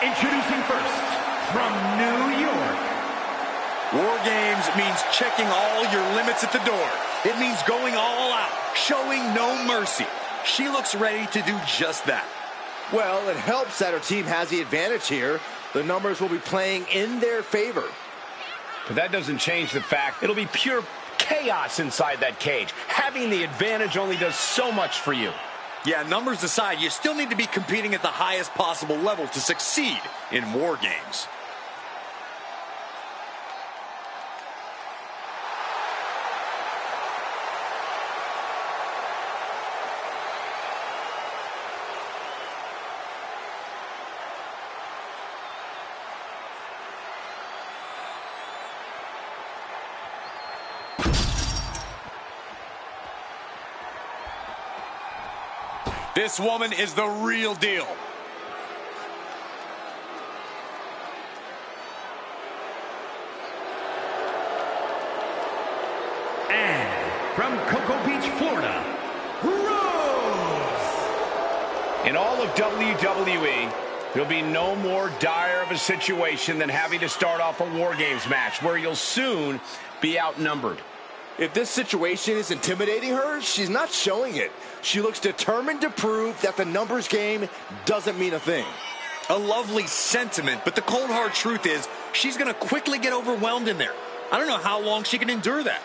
Introducing first, from New York. War Games means checking all your limits at the door. It means going all out, showing no mercy. She looks ready to do just that. Well, it helps that her team has the advantage here. The numbers will be playing in their favor. But that doesn't change the fact it'll be pure chaos inside that cage. Having the advantage only does so much for you. Yeah, numbers aside, you still need to be competing at the highest possible level to succeed in War Games. This woman is the real deal. And from Cocoa Beach, Florida, Rose. In all of WWE, there'll be no more dire of a situation than having to start off a War Games match where you'll soon be outnumbered. If this situation is intimidating her, she's not showing it. She looks determined to prove that the numbers game doesn't mean a thing. A lovely sentiment, but the cold hard truth is she's going to quickly get overwhelmed in there. I don't know how long she can endure that.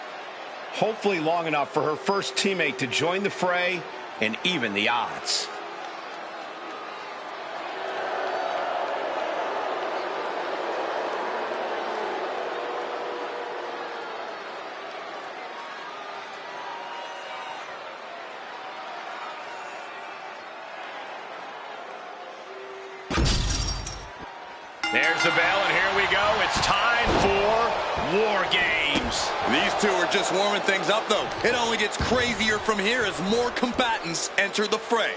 Hopefully long enough for her first teammate to join the fray and even the odds. There's the bell, and here we go. It's time for War Games. These two are just warming things up, though. It only gets crazier from here as more combatants enter the fray.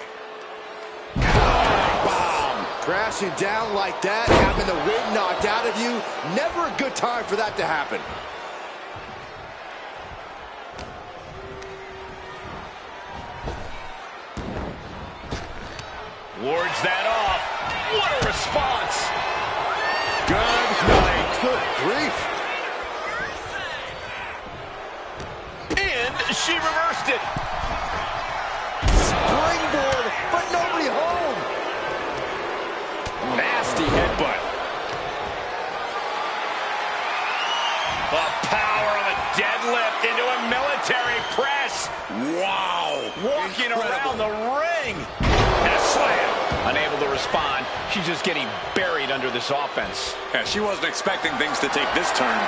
Bomb! Crashing down like that, having the wind knocked out of you, never a good time for that to happen. Wards that off. What a response! Good night. Good grief. And she reversed it. Springboard, but nobody home. Nasty headbutt. The power of a deadlift into a military press. Wow. Walking around the ring. And a slam. Unable to respond. She's just getting buried under this offense. Yeah, she wasn't expecting things to take this turn.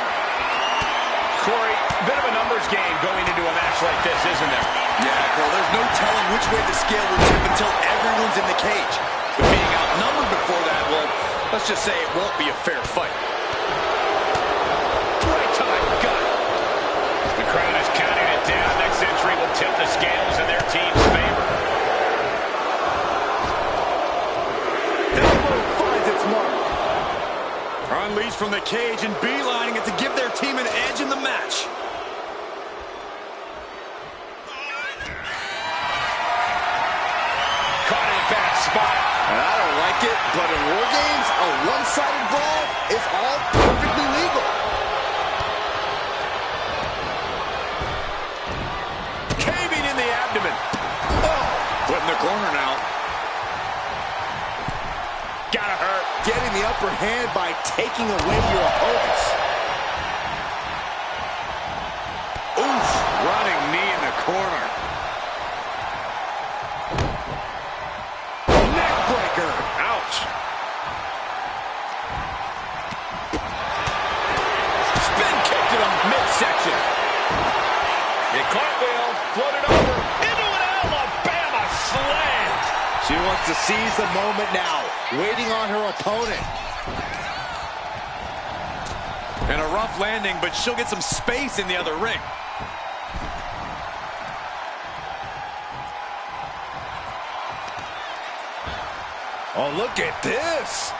Corey, bit of a numbers game going into a match like this, isn't there? Yeah, Cole, there's no telling which way the scale will tip until everyone's in the cage. But being outnumbered before that, well, let's just say it won't be a fair fight. Right to the gut. The crowd is counting it down. Next entry will tip the scales in their team's favor. Unleashed from the cage and beelining it to give their team an edge in the match. Caught in a bad spot. And I don't like it, but in War Games, a one-sided brawl is all perfectly legal. Caving in the abdomen. Oh, put in the corner now. Gotta hurt. Getting the upper hand by taking away your opponents. Oof, running knee in the corner. Neck breaker. Ouch. Spin kick to the midsection. A cartwheel, floated over, into an Alabama slam. She wants to seize the moment now, waiting on her opponent. And a rough landing, but she'll get some space in the other ring. Oh, look at this.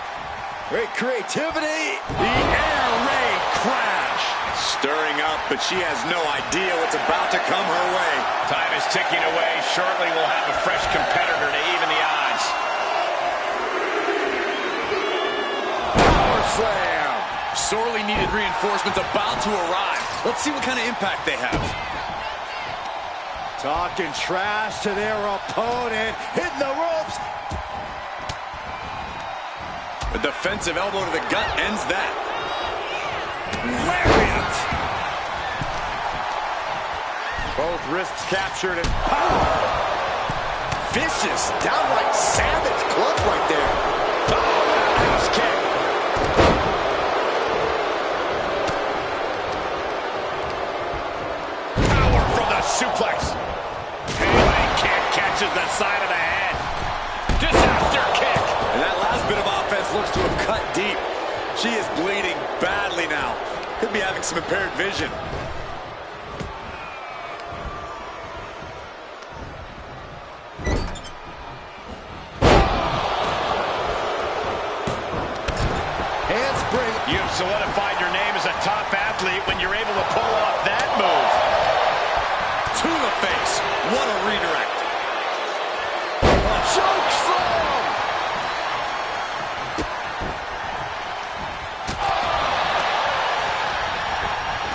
Great creativity. The air raid crash. Stirring up, but she has no idea what's about to come her way. Time is ticking away. Shortly we'll have a fresh competitor to even the odds. sorely needed reinforcements about to arrive. Let's see what kind of impact they have. Talking trash to their opponent, hitting the ropes. A defensive elbow to the gut ends that. Lariat! Both wrists captured and vicious, downright savage club right there. Oh, nice kick. Power from the suplex. Hayling kick catches the side of the head. Disaster kick. And that last bit of offense looks to have cut deep. She is bleeding badly now. Could be having some impaired vision. Handspring. You've solidified your name as a top athlete when you're able to pull off that move. To the face. What a redirect. Choke slam.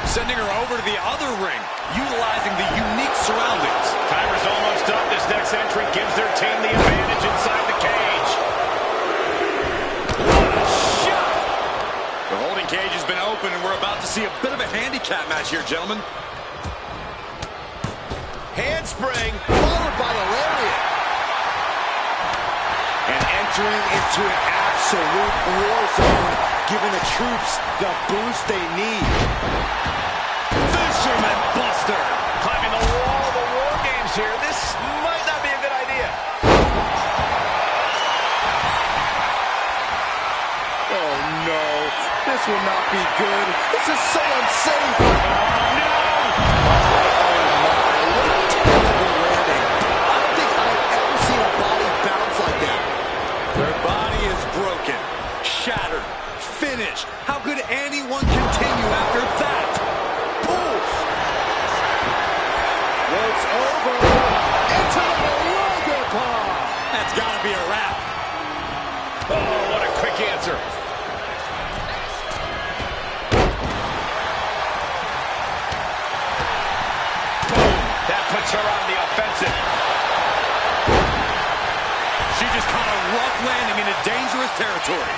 Sending her over to the other ring, utilizing the unique surroundings. Timer's almost up. This next entry gives their team the advantage inside the cage. What a shot! The holding cage has been open, and we're about to see a bit of a handicap match here, gentlemen. Handspring, followed by the lariat. And entering into an absolute war zone, giving the troops the boost they need. Fisherman Buster. Climbing the wall of the War Games here. This might not be a good idea. Oh no, this will not be good. This is so unsafe. Oh no! What a terrible landing. I don't think I've ever seen a body bounce like that. Their body is broken, shattered, finished. How could anyone continue after that? Poof! It's over. Into the Roger Paw. That's got to be a wrap. Oh, what a quick answer. Boom. That puts her on the offensive. She just caught a rough landing into dangerous territory.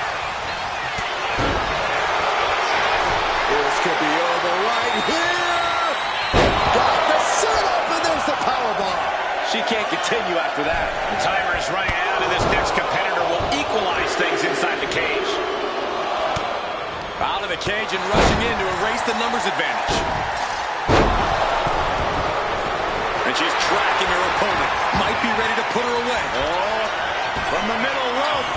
This could be over right here. Got the setup, and there's the powerbomb. She can't continue after that. The timer is running out, and this next competitor will equalize things inside the cage. Out of the cage and rushing in to erase the numbers advantage. And she's tracking her opponent. Might be ready to put her away. Oh, from the middle rope.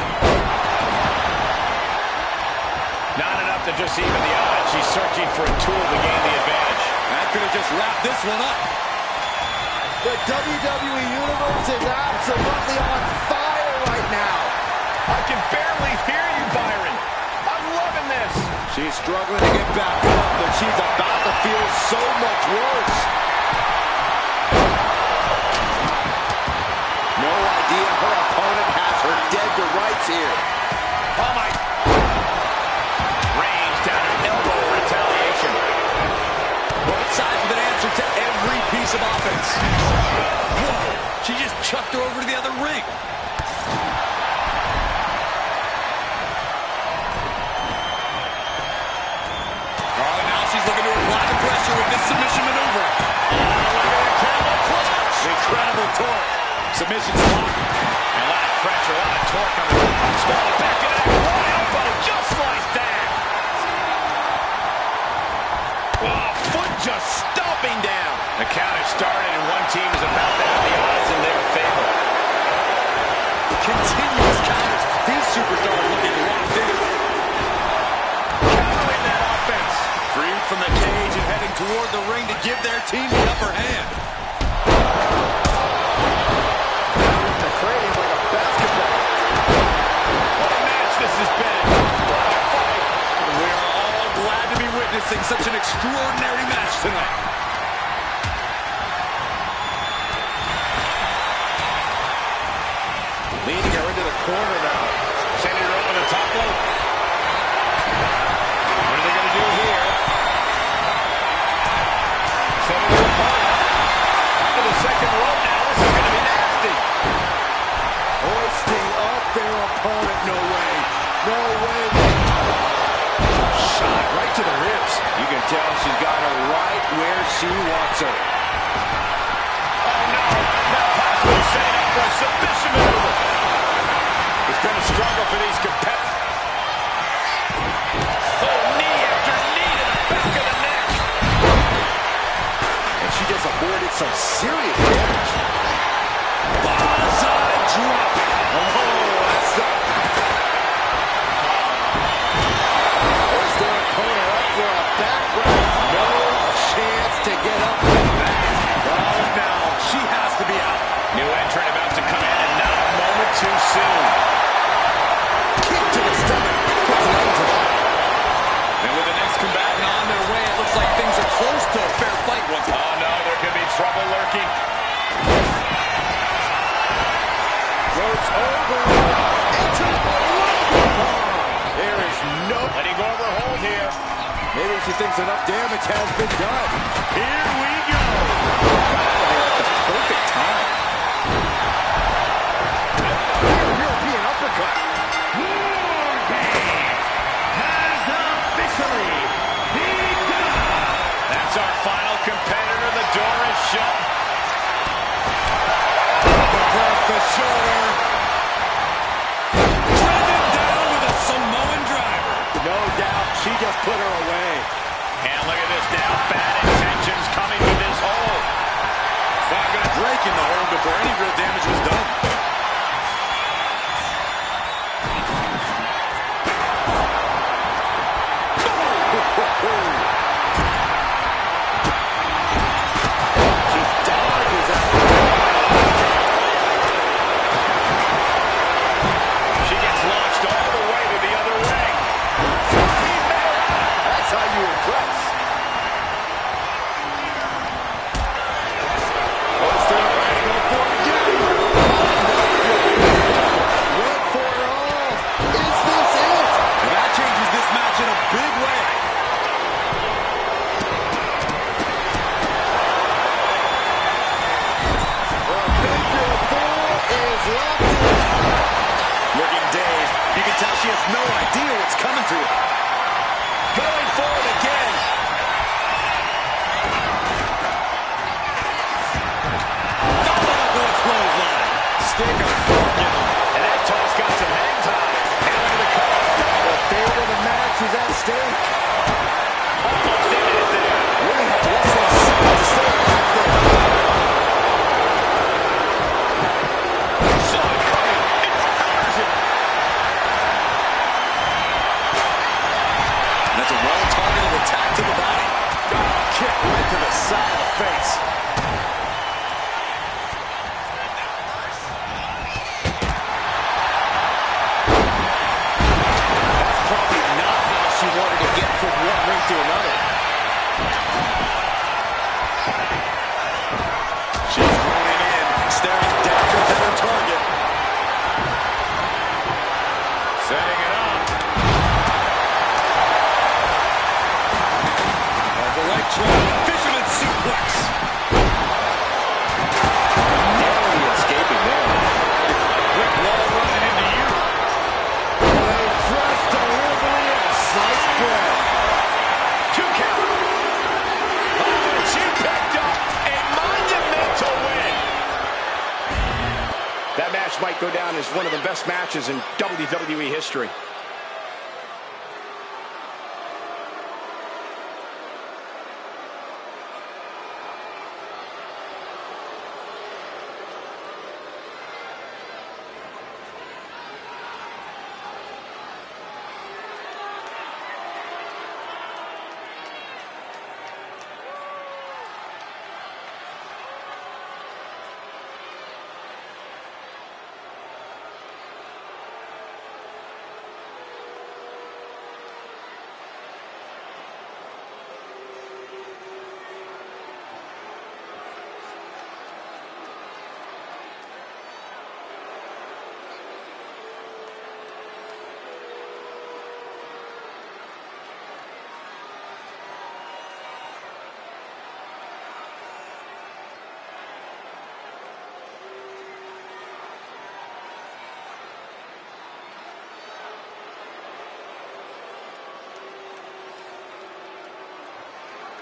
Not enough to just even the odds. She's searching for a tool to gain the advantage. That could have just wrapped this one up. The WWE Universe is absolutely on fire right now. I can barely hear you, Byron. I'm loving this. She's struggling to get back up, but she's about to feel so much worse. No idea her opponent has her dead to rights here. Oh, my. Range down an elbow for retaliation. Both sides with an answer to every piece of offense. Whoa, she just chucked her over to the other ring. Oh, now she's looking to apply the pressure with this submission maneuver. Incredible torque. Submission's locked. And a lot of pressure, a lot of torque on the spot. Back to that one elbow, just like that. Oh, foot just stomping down. The count has started, and one team is about to have the odds in their favor. Continuous counters. These superstars looking locked in. Countering that offense. Freed from the cage and heading toward the ring to give their team the upper hand. Like a basketball. What a match this has been. What a fight. We are all glad to be witnessing such an extraordinary match tonight. Leading her into the corner now. Sending her over the top rope. What do they their opponent. No way. No way. Shot right to the ribs. You can tell she's got her right where she wants her. Oh, no. Now possibly setting up for a submission maneuver. It's been a struggle for these competitors. Oh, knee after knee to the back of the neck. And she just avoided some serious damage. Banzai drop. Oh, that's the... There's their opponent up for a background. No chance to get up with that. Oh, now she has to be out. New entrant about to come in and not a moment too soon. Kick to the stomach. Puts an end to that. And with the next combatant on their way, it looks like things are close to a fair fight once again. Oh, no, there could be trouble lurking. Ropes over. Into the bomb. There is no... Letting go of her hold here. Maybe she thinks enough damage has been done. Here we go. Perfect time. European uppercut. Wargame has officially begun. That's our final competitor. The door is shut. Across the shoulder. Driven down with a Samoan driver. No doubt, she just put her away. And look at this now. Bad intentions coming with this hold. Not going to break in the hold before any real damage was done. She dodges out. She gets launched all the way to the other ring. That's how you impress. What's the right? Go for it again. Went for it all. Is this it? And that changes this match in a big way. The figure four is locked in. Looking dazed. You can tell she has no idea what's coming to her. Going for it again. Followed up with a clothesline. Stick a fork in them. And that toss got some hang time. And look at the cover. The fate of the match is at stake. Almost ended it there. Really had less than a second to stay back there. Saw it coming. It counters it. That's a well-targeted attack to the body. Kick right to the side of the face. That's probably not how she wanted to get from one ring to another. She's honing in, staring daggers at her target. Setting it up. The leg drop, fisherman suplex. Narrowly escaping there. Quick wall running into you. A fresh delivery of sliced bread. 2 count. Oh, and she picked up a monumental win. That match might go down as one of the best matches in WWE history.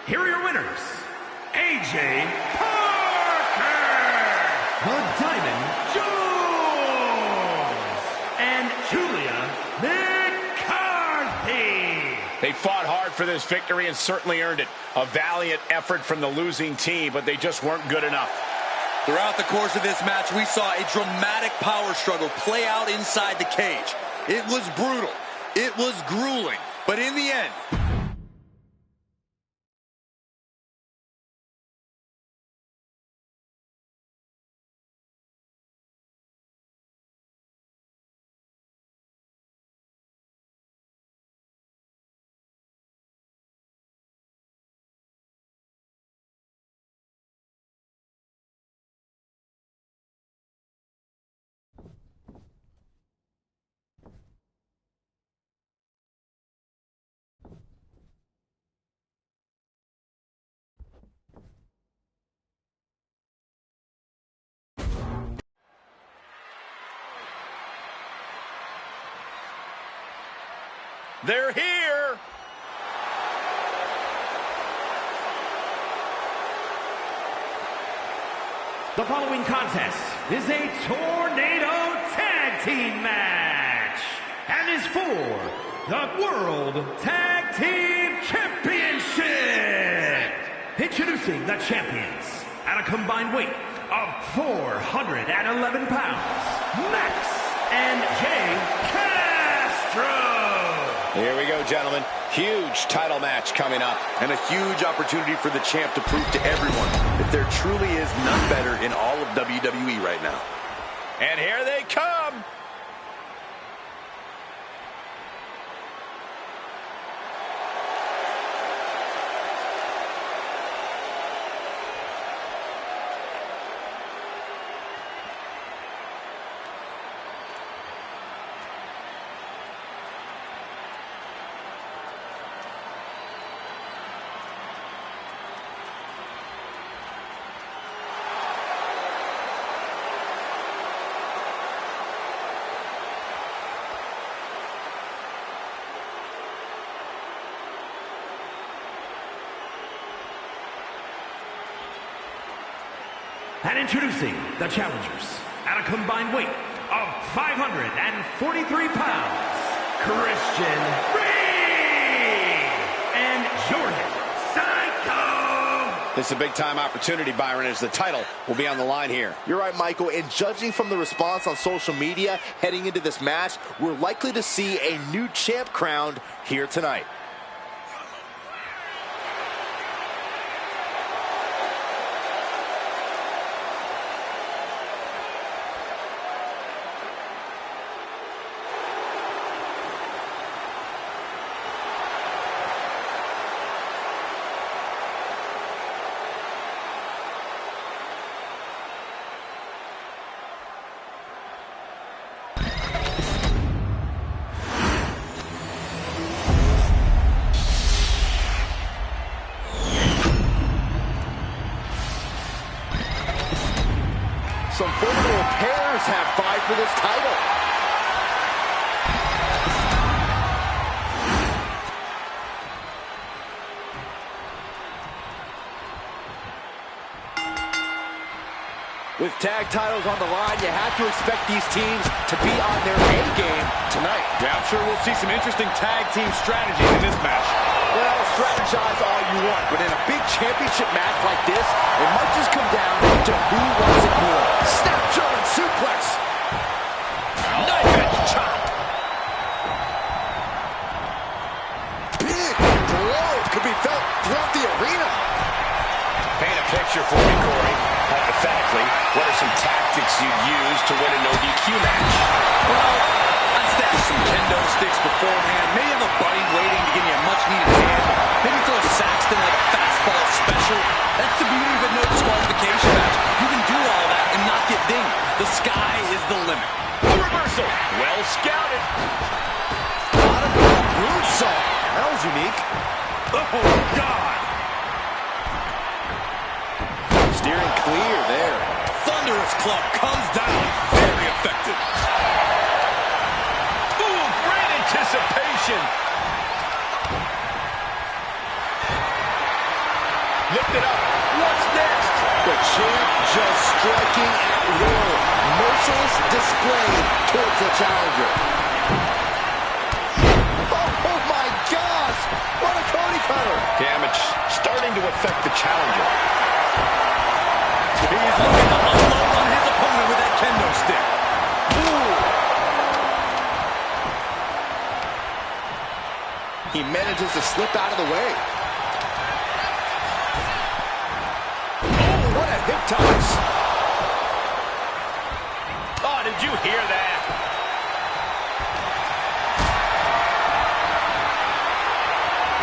here are your winners, AJ Parker, the Diamond Jones, and Julia McCarthy. They fought hard for this victory and certainly earned it. A valiant effort from the losing team, but they just weren't good enough. Throughout the course of this match, we saw a dramatic power struggle play out inside the cage. It was brutal. It was grueling. But in the end, they're here. The following contest is a Tornado Tag Team match and is for the World Tag Team Championship. Introducing the champions at a combined weight of 411 pounds, Max and Jay Castro. Here we go, gentlemen. Huge title match coming up. and a huge opportunity for the champ to prove to everyone that there truly is none better in all of WWE right now. And here they come. And introducing the challengers at a combined weight of 543 pounds, Christian Reed and Jordan Psycho. This is a big-time opportunity, Byron, as the title will be on the line here. You're right, Michael, and judging from the response on social media heading into this match, we're likely to see a new champ crowned here tonight. Some formidable pairs have vied for this title. With tag titles on the line, you have to expect these teams to be on their A game tonight. Yeah, I'm sure we'll see some interesting tag team strategies in this match. Well, strategize all you want, but in a big championship match like this, it might just come down to who wants it more. Snap German suplex. Knife edge chop. Big blows could be felt throughout the arena. Paint a picture for me, Corey. Hypothetically, what are some tactics you'd use to win a no-DQ match? Well, I'd stash some kendo sticks beforehand. Maybe have a buddy waiting to give me a much-needed hand. Maybe throw Saxton like a fastball special. That's the beauty of a no disqualification match. You can do all that and not get dinged. The sky is the limit. A reversal. Well scouted. Moonsault. That was unique. Oh, God! Steering clear there. Thunderous club comes down. Very effective. Ooh, great anticipation. challenger. Oh my gosh! What a Cody cutter! Damage starting to affect the challenger. He's looking to unload on his opponent with that kendo stick. Ooh. He manages to slip out of the way. Oh, what a hip toss. Oh, did you hear that?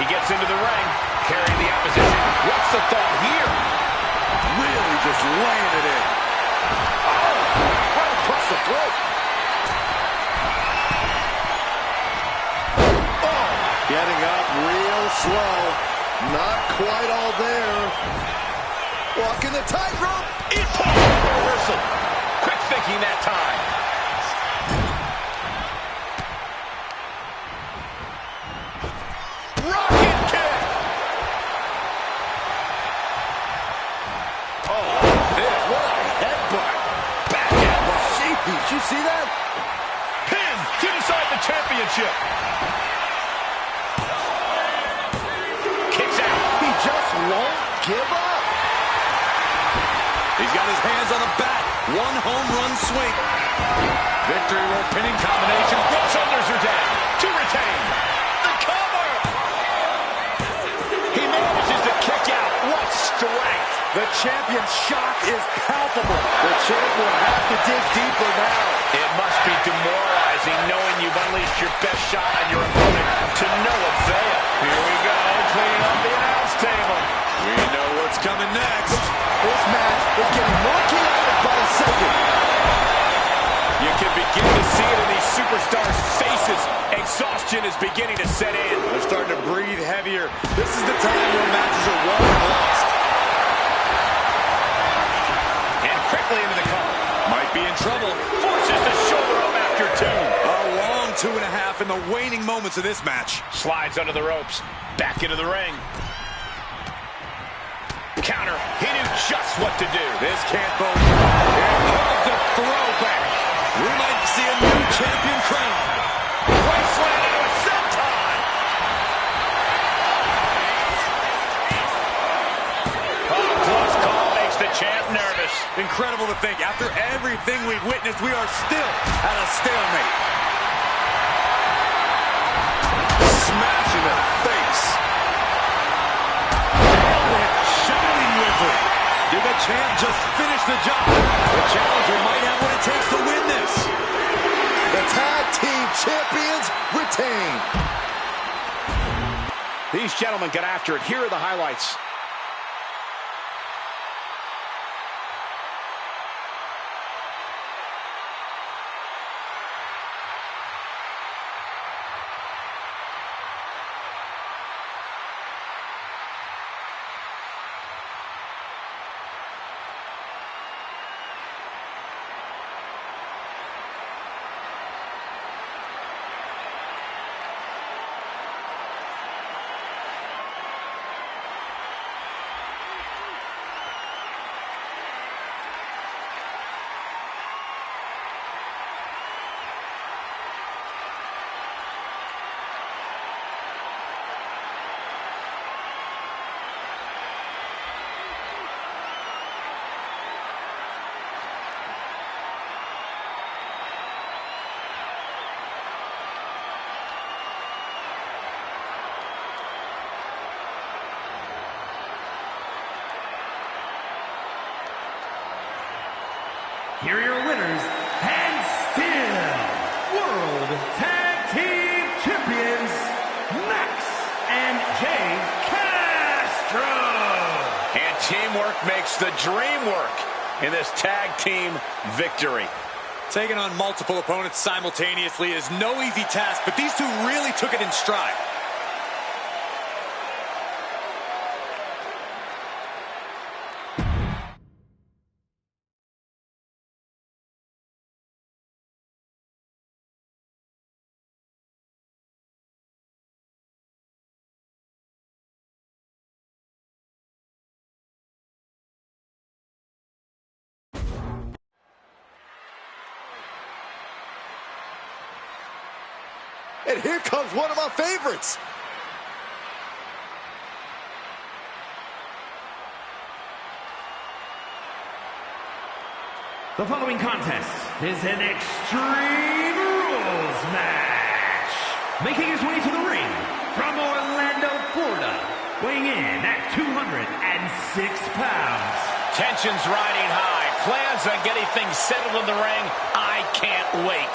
He gets into the ring, carrying the opposition. What's the thought here? Really just laying it in. Oh, right across the throat. Oh, getting up real slow. Not quite all there. Walking the tightrope. Important reversal. Quick thinking that time. Rocket kick. Oh, this, what a headbutt. Back at the sheep. Did you see that? Pin to decide the championship. Kicks out. He just won't give up. He's got his hands on the bat. One home run swing. Victory roll pinning combination. Shoulders are down to retain. The cover. He manages to kick out. What strength. The champion's shock is palpable. The champ will have to dig deeper now. It must be demoralizing knowing you've unleashed your best shot on your opponent to no avail. Here we go, cleaning up the announce table. We know what's coming next. This match is getting more chaotic by the second. You can begin to see it in these superstars' faces. Exhaustion is beginning to set in. They're starting to breathe heavier. This is the time where matches are won and lost. And quickly into the cover. Might be in trouble. Forces the shoulder up after two. A long 2.5 in the waning moments of this match. Slides under the ropes. Back into the ring. Counter. He knew just what to do. This can't bode well. Here comes the throwback. We might see a new champion crown. Wasteland into a senton. Oh, close call makes the champ nervous. Incredible to think. After everything we've witnessed, we are still at a stalemate. Smash in the face. Shining Wizard. Did the champ just finish the job? The challenger might have what it takes to win this. The tag team champions retain. These gentlemen got after it. Here are the highlights. Here are your winners, and still World Tag Team Champions, Max and Jay Castro. And teamwork makes the dream work in this tag team victory. Taking on multiple opponents simultaneously is no easy task, but these two really took it in stride. And here comes one of my favorites. The following contest is an Extreme Rules match. Making his way to the ring from Orlando, Florida, weighing in at 206 pounds. Tension's riding high. Plans on getting things settled in the ring. I can't wait.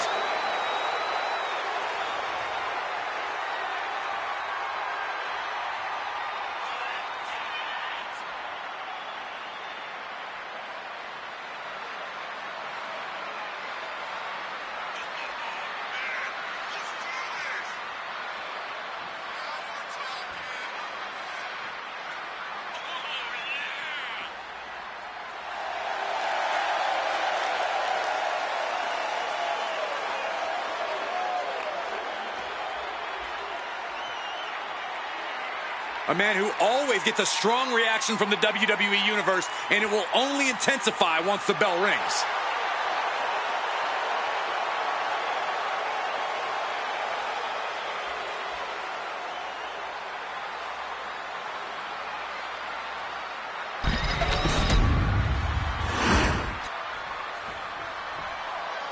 A man who always gets a strong reaction from the WWE Universe, and it will only intensify once the bell rings.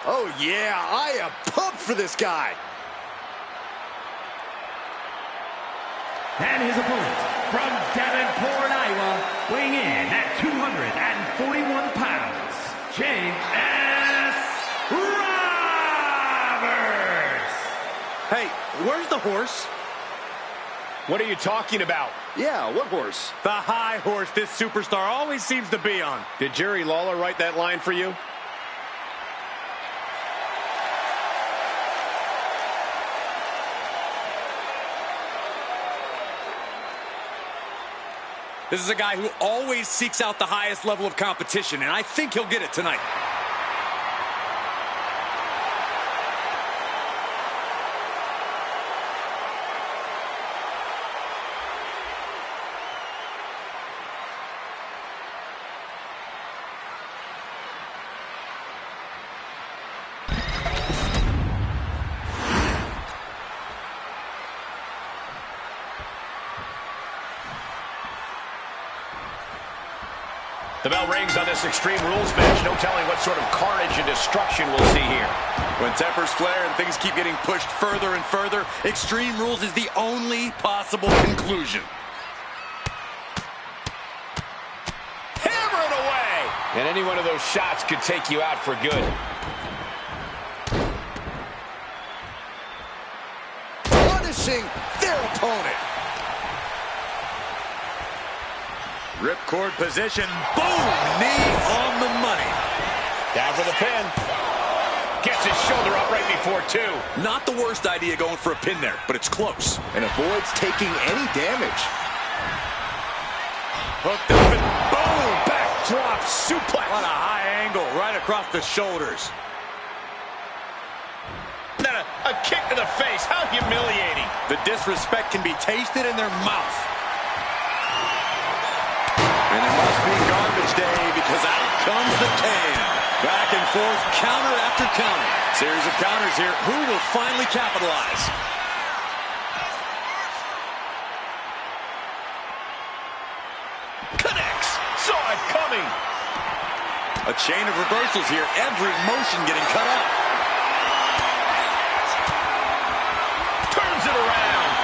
Oh yeah, I am pumped for this guy. And his opponent, from Davenport, Iowa, weighing in at 241 pounds, James S. Roberts! Hey, where's the horse? What are you talking about? Yeah, what horse? The high horse this superstar always seems to be on. Did Jerry Lawler write that line for you? This is a guy who always seeks out the highest level of competition, and I think he'll get it tonight. The bell rings on this Extreme Rules match. No telling what sort of carnage and destruction we'll see here. When tempers flare and things keep getting pushed further and further, Extreme Rules is the only possible conclusion. Hammer it away! And any one of those shots could take you out for good. Punishing their opponent. Ripcord position. Boom! Knee on the money. Down for the pin. Gets his shoulder up right before two. Not the worst idea going for a pin there, but it's close. And avoids taking any damage. Hooked up and boom! Backdrop suplex. On a high angle right across the shoulders. Then a kick to the face. How humiliating. The disrespect can be tasted in their mouth. And it must be garbage day because out comes the can. Back and forth, counter after counter. Series of counters here. Who will finally capitalize? Connects. Saw it coming. A chain of reversals here. Every motion getting cut off. Turns it around.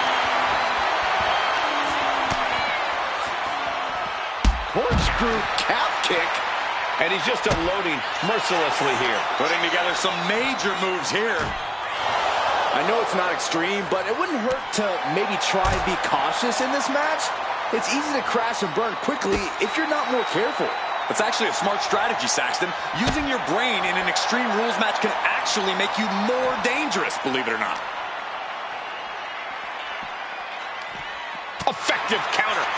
Corkscrew calf kick. And he's just unloading mercilessly here. Putting together some major moves here. I know it's not extreme, but it wouldn't hurt to maybe try and be cautious in this match. It's easy to crash and burn quickly if you're not more careful. That's actually a smart strategy, Saxton. Using your brain in an Extreme Rules match can actually make you more dangerous, believe it or not. Effective counter.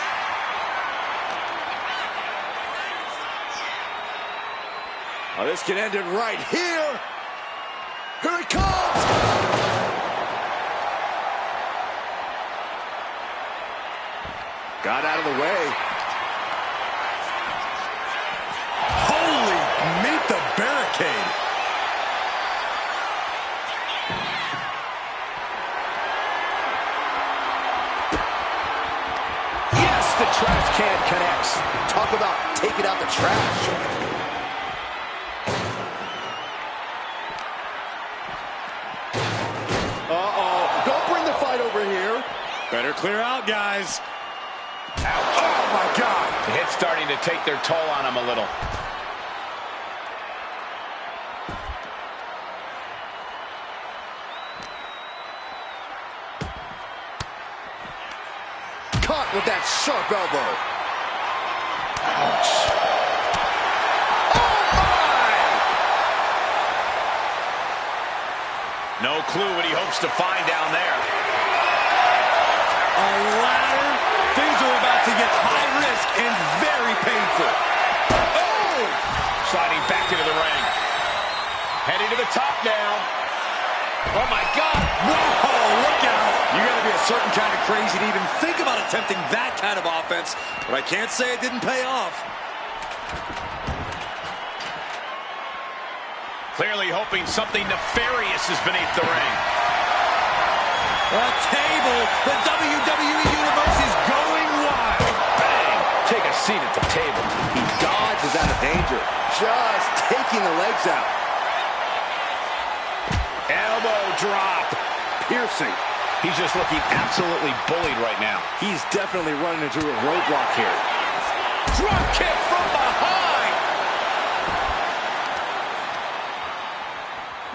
Oh, this can end it right here. Here it comes. Got out of the way. Holy, meet the barricade. backhand connects. Talk about taking out the trash. Uh-oh. Don't bring the fight over here. Better clear out, guys. Ouch. Oh, my God. The hit's starting to take their toll on him a little. Caught with that sharp elbow. Ouch. Oh, my! No clue what he hopes to find down there. A ladder. Things are about to get high risk and very painful. Oh! Sliding back into the ring. Heading to the top now. Oh, my God. Whoa, look out. You got to be a certain kind of crazy to even think about attempting that kind of offense, but I can't say it didn't pay off. Clearly hoping something nefarious is beneath the ring. A table. The WWE Universe is going wild. Bang! Take a seat at the table. He dodges out of danger. Just taking the legs out. Elbow drop. Piercing. He's just looking absolutely bullied right now. He's definitely running into a roadblock here. Drop kick from behind.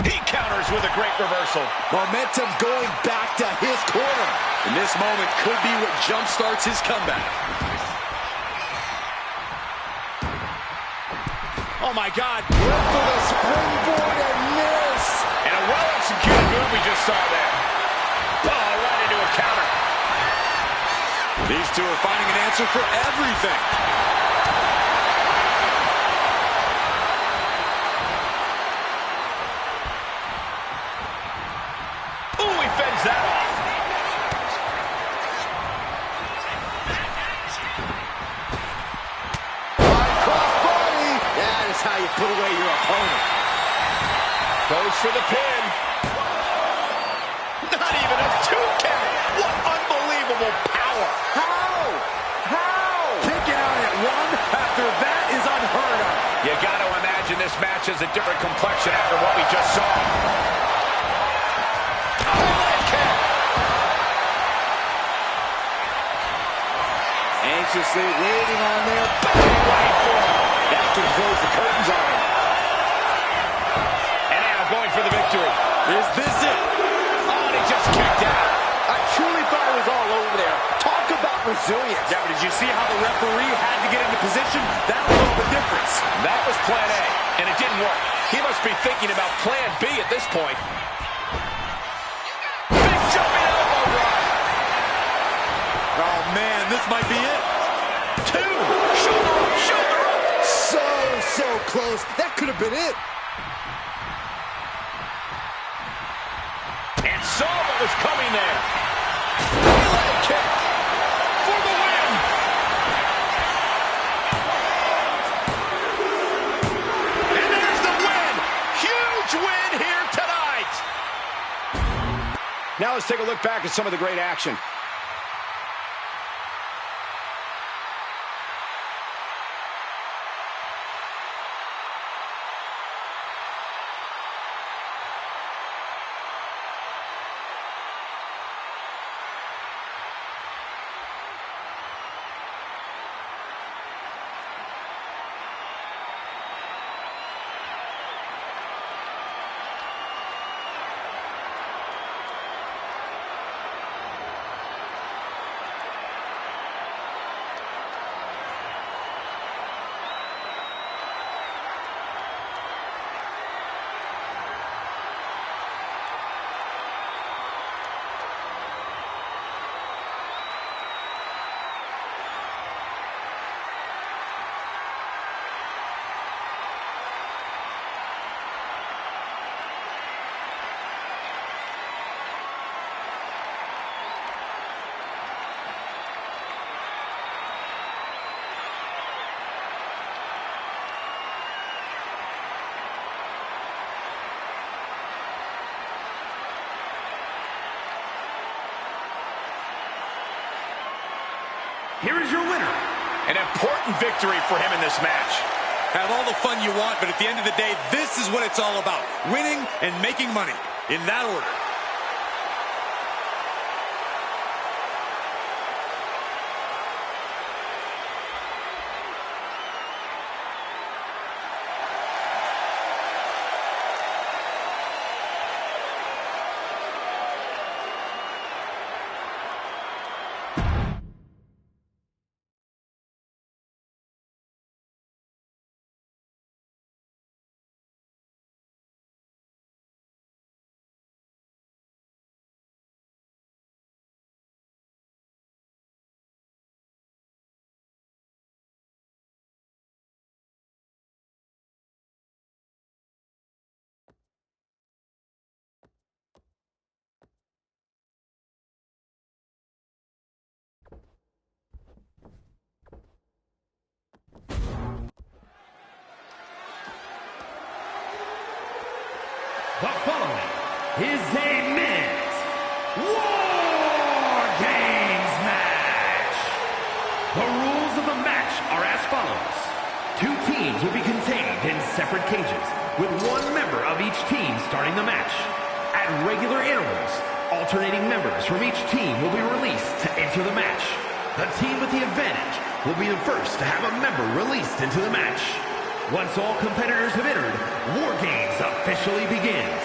He counters with a great reversal. Momentum going back to his corner. And this moment could be what jumpstarts his comeback. Oh, my God. Went for the springboard and miss. And a well-executed move we just saw there. Oh, right into a counter. These two are finding an answer for everything. Ooh, he fends that off. Crossbody. That is how you put away your opponent. Goes for the pin. Not even a 2 count. What unbelievable power. How? Kicking out at one after that is unheard of. You got to imagine this match has a different complexion after what we just saw. Oh, leg kick. Anxiously waiting on there. Right for him. That can close the curtains on him. And now going for the victory. Is this it? Oh, and he just kicked out. I truly thought it was all over there. Talk about resilience. Yeah, but did you see how the referee had to get into position? That was all the difference. That was plan A, and it didn't work. He must be thinking about plan B at this point. Big jumping elbow drop. Oh, man, this might be it. 2. Shoulder up, shoulder up. So close. That could have been it. And saw what was coming there. Leg kick for the win. And there's the win. Huge win here tonight. Now let's take a look back at some of the great action. Here is your winner, An important victory for him in this match. Have all the fun you want, but at the end of the day, this is what it's all about. Winning and making money. In that order. The following is a men's War Games match. The rules of the match are as follows. 2 teams will be contained in separate cages, with 1 member of each team starting the match. At regular intervals, alternating members from each team will be released to enter the match. The team with the advantage will be the first to have a member released into the match. Once all competitors have entered, War Games officially begins.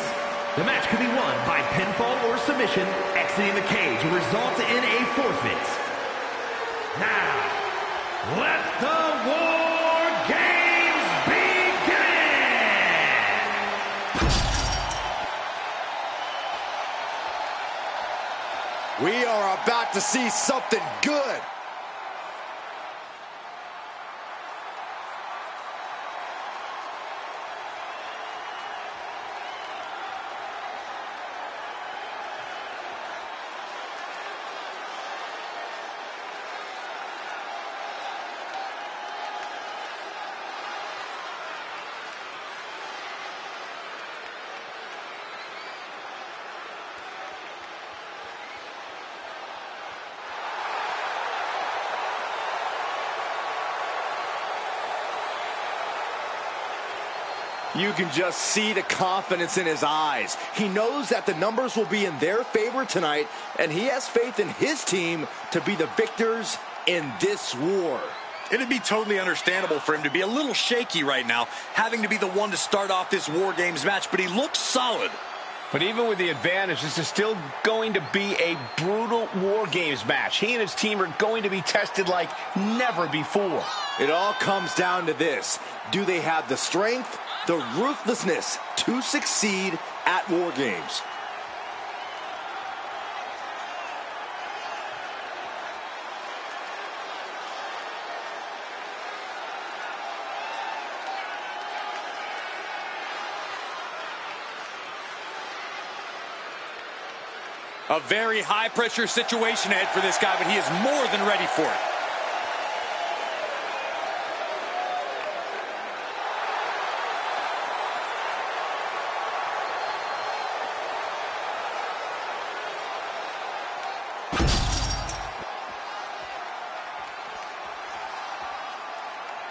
The match can be won by pinfall or submission. Exiting the cage will result in a forfeit. Now, let the War Games begin! We are about to see something good. You can just see the confidence in his eyes. He knows that the numbers will be in their favor tonight, and he has faith in his team to be the victors in this war. It'd be totally understandable for him to be a little shaky right now, having to be the one to start off this War Games match, but he looks solid. But even with the advantage, this is still going to be a brutal War Games match. He and his team are going to be tested like never before. It all comes down to this. Do they have the strength, the ruthlessness to succeed at War Games? A very high-pressure situation ahead for this guy, but he is more than ready for it.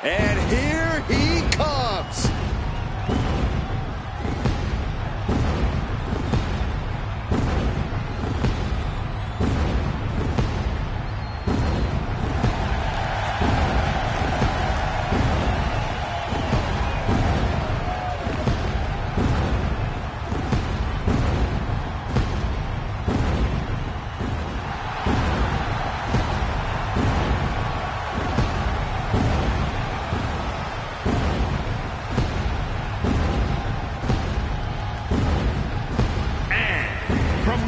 And here he comes.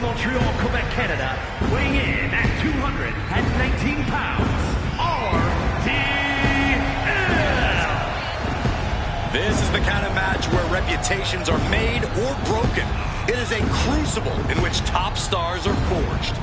Montreal, Quebec, Canada, weighing in at 219 pounds, RDL. This is the kind of match where reputations are made or broken. It is a crucible in which top stars are forged.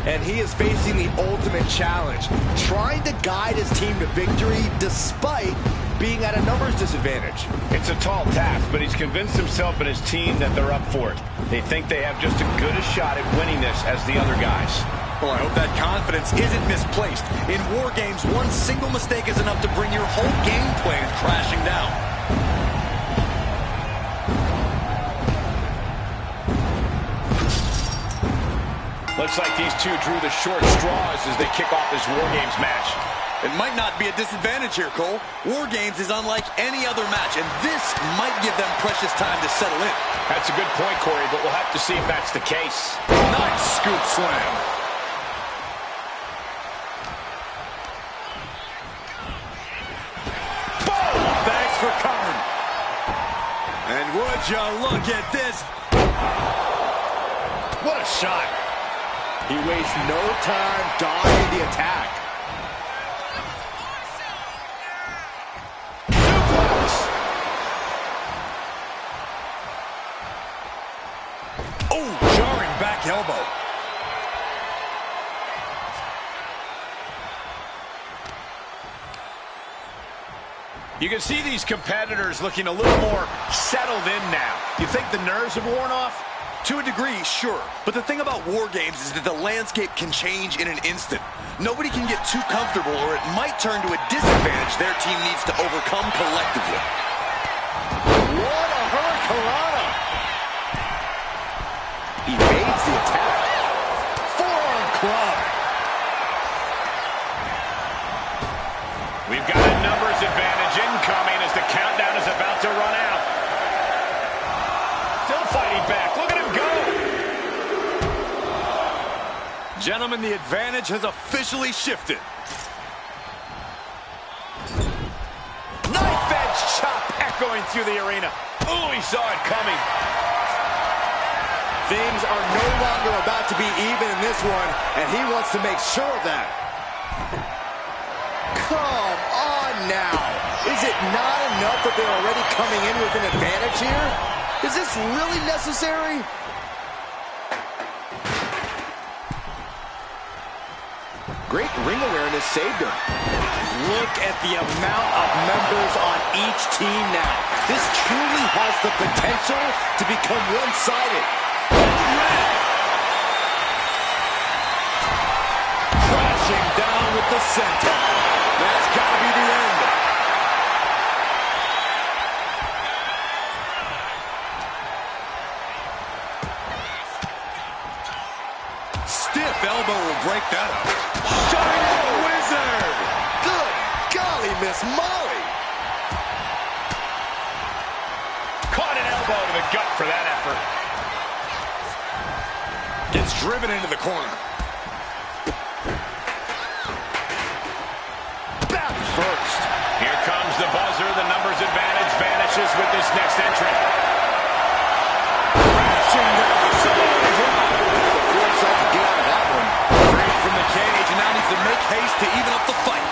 And he is facing the ultimate challenge, trying to guide his team to victory despite being at a numbers disadvantage. It's a tall task, but he's convinced himself and his team that they're up for it. They think they have just as good a shot at winning this as the other guys. Well, I hope that confidence isn't misplaced. In war games, one single mistake is enough to bring your whole game plan crashing down. Looks like these two drew the short straws as they kick off this War Games match. It might not be a disadvantage here, Cole. War Games is unlike any other match, and this might give them precious time to settle in. That's a good point, Corey, but we'll have to see if that's the case. Nice scoop slam. Boom! Thanks for covering. And would you look at this? What a shot. He wastes no time dodging the attack. Oh, jarring back elbow. You can see these competitors looking a little more settled in now. You think the nerves have worn off? To a degree, sure. But the thing about War Games is that the landscape can change in an instant. Nobody can get too comfortable or it might turn to a disadvantage their team needs to overcome collectively. What a hurricanrana! Evades the attack. Forearm club. We've got a numbers advantage incoming as the countdown is about to run out. Still fighting back. Look at him go. Gentlemen, the advantage has officially shifted. Knife edge chop echoing through the arena. Oh, he saw it coming. Things are no longer about to be even in this one, and he wants to make sure of that. Come on now. Is it not enough that they're already coming in with an advantage here? Is this really necessary? Great ring awareness saved him. Look at the amount of members on each team now. This truly has the potential to become one-sided. Crashing down with the center. That's got to be the end. Stiff elbow will break that up. Shining Wizard! Good golly, Miss Molly! Caught an elbow to the gut for that effort. Gets driven into the corner. Back first. Here comes the buzzer. The numbers advantage vanishes with this next entrant. Crashing down. Somebody drop. Force up to get out of that one. Freed from the cage and now needs to make haste to even up the fight.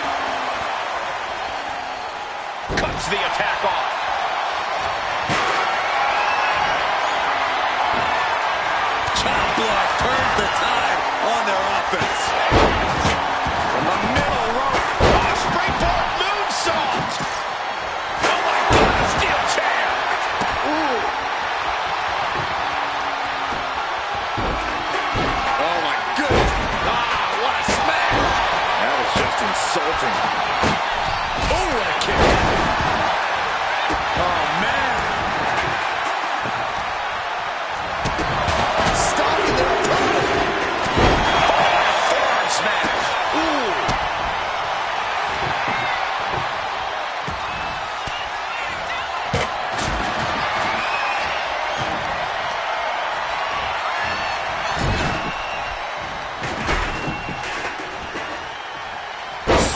Cuts the attack off. Chop block turns the tide on their offense. From the middle rope. Oh, springboard moonsault. Oh, my God, a steel chair. Ooh. Oh my goodness. Ah, what a smash. That was just insulting. Oh, what a kick. Oh man. Stopping their opponent. Forearm smash. Ooh.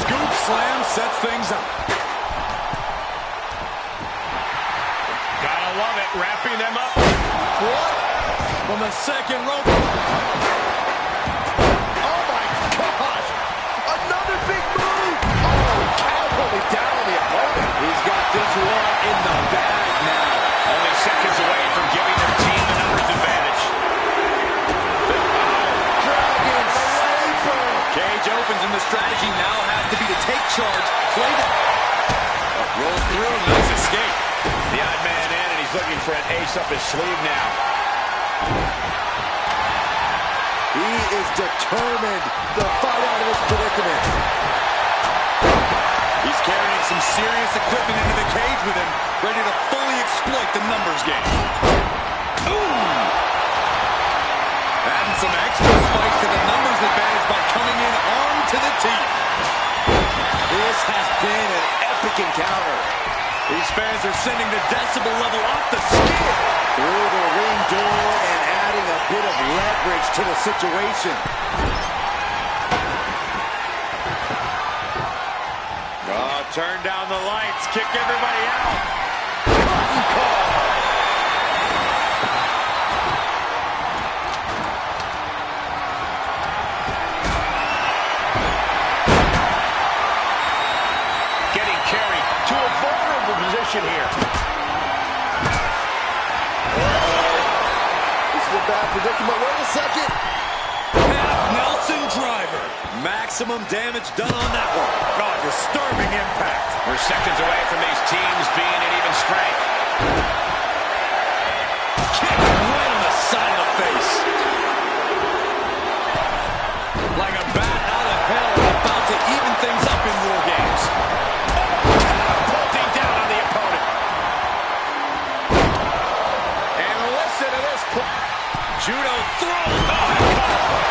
Scoop slam sets things up. Gotta love it, wrapping them up. What? From the second rope. Oh my gosh! Another big move! Oh, catapulted down on the opponent. He's got this one in the bag now. Only seconds away from giving their team the numbers advantage. Dragon Sleeper! Cage opens and the strategy now has to be to take charge, play the... Rolls through, nice escape. The odd man in, and he's looking for an ace up his sleeve now. He is determined to fight out of this predicament. He's carrying some serious equipment into the cage with him, ready to fully exploit the numbers game. Ooh! Adding some extra spice to the numbers advantage by coming in armed to the teeth. This has been an epic encounter. These fans are sending the decibel level off the scale. Through the ring door and adding a bit of leverage to the situation. Oh, turn down the lights, kick everybody out. Curtain call. Getting carried to a vulnerable position here. This is a bad predicament. Wait a second. Half Nelson driver. Maximum damage done on that one. Oh, disturbing impact. We're seconds away from these teams being at even strength. Kick right on the side of the face. Like a bat out of hell, about to even things up in War Games. Pulling down on the opponent. And listen to this play. Judo throw.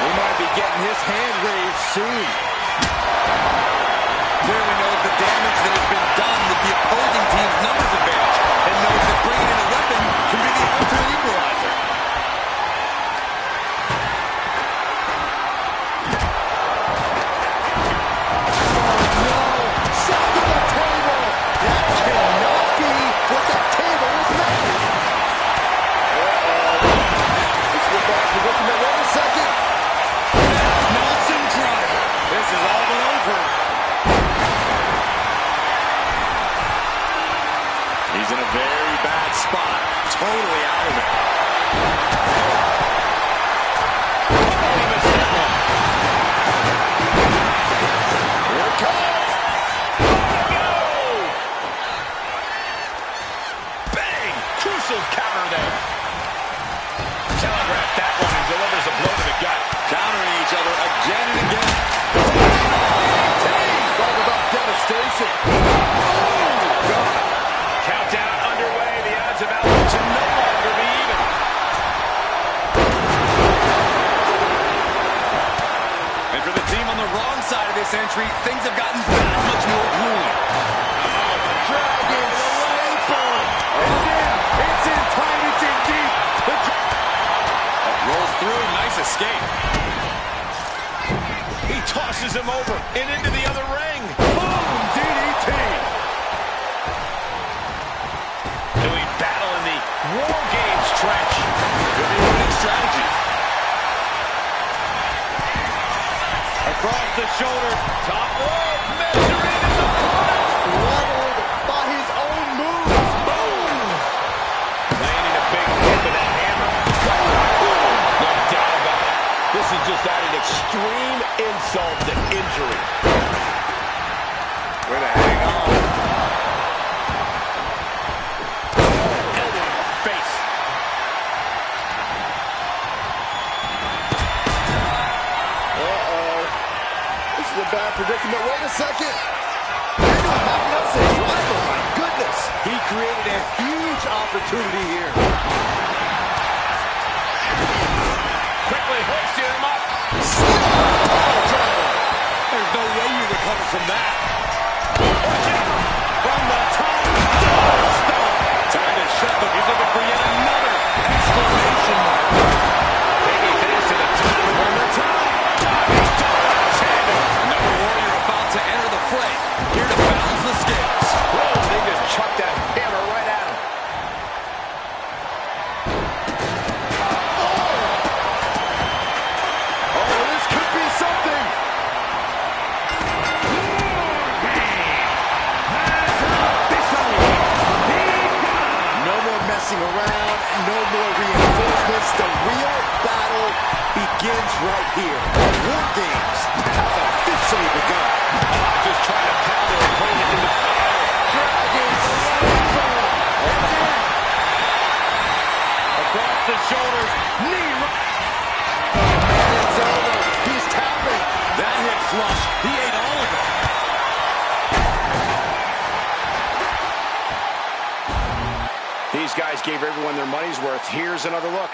We might be getting his hand raised soon. Clearly knows the damage that has been done with the opposing team's numbers advantage, and knows that bringing in a weapon can be the ultimate equalizer. Nelson driver. This is all but over. He's in a very bad spot. Totally out of it. He missed that one. Here it comes. Bang! Crucial counter there. Telegraphed that one and delivers a blow to the gut. Countering each other again and again. Talk about devastation. Countdown underway. The odds of Allen to no longer be even. And for the team on the wrong side of this entry, things have gotten that much more grueling. Dragon Sleeper. It's in. It's in tight. It's in deep. Rolls through. Nice escape. He tosses him over and into the other ring. Boom. DDT. Doing battle in the War Games trench. Could be a winning strategy. Across the shoulder. Top rope. Measuring his opponent. Leveled by his own moves. Boom. Landing a big hit with that hammer. No doubt about it. This is just adding extreme insult to injury. Way to hang on. Elbow in the face. This is a bad predicament. Wait a second. Nelson driver. My goodness. He created a huge opportunity here. Quickly hoisting him up. There's no way you recover from that. From the top. Time to shut them. He's looking for yet another exclamation mark. Taking things to the top. From the top. Another warrior about to enter the fray. Here to balance the scales. Whoa, they just chucked that hammer right at him. Oh, this could be something. No more messing around. No more reinforcements. The real battle begins right here. War Games has officially begun. Just trying to pound their opponent in the Dragon Sleeper. It's in. across the shoulders. Knee right. It's these guys gave everyone their money's worth. Here's another look.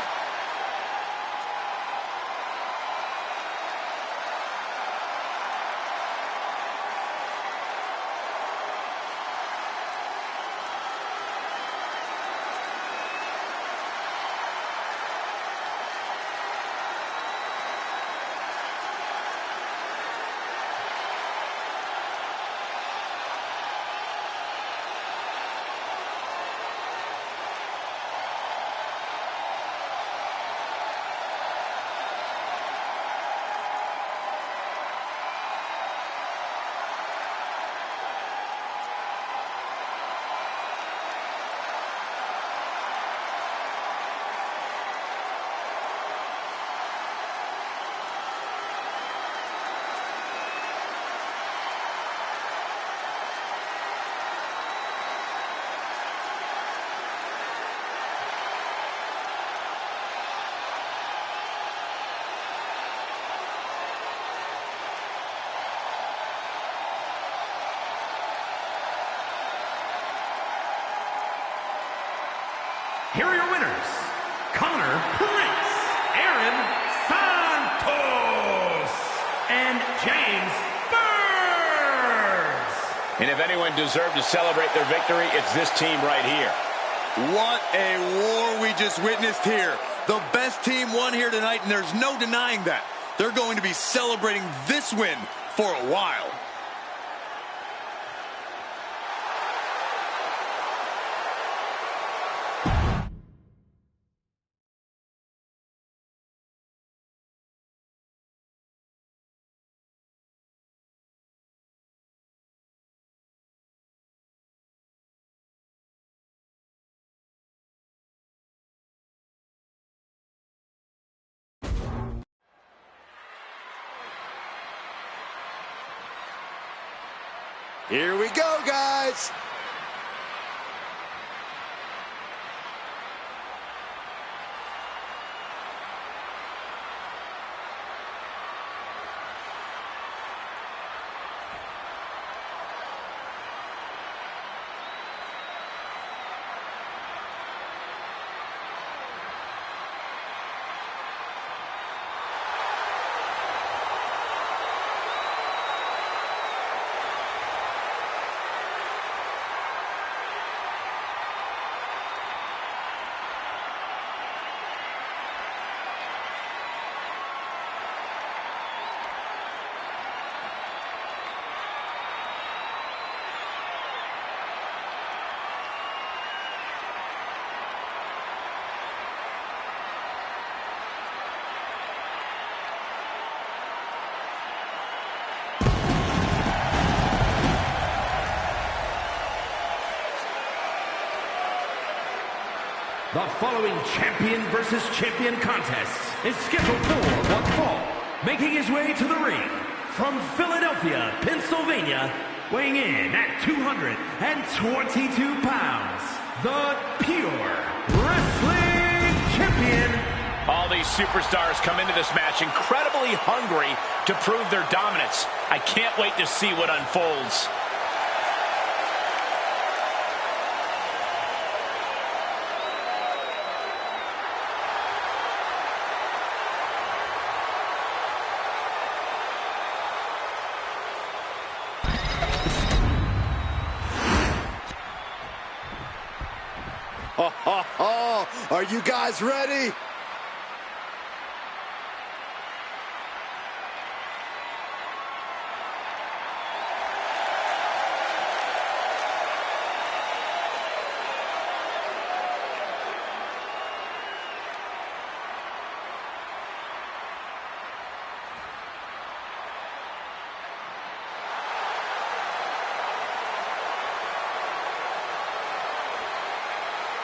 Here are your winners, Connor Prince, Aaron Santos, and James Burns. And if anyone deserved to celebrate their victory, it's this team right here. What a war we just witnessed here. The best team won here tonight, and there's no denying that. They're going to be celebrating this win for a while. Here we go, guys. The following champion versus champion contest is scheduled for one fall. Making his way to the ring from Philadelphia, Pennsylvania, weighing in at 222 pounds, the Pure Wrestling Champion. All these superstars come into this match incredibly hungry to prove their dominance. I can't wait to see what unfolds. Are you guys ready?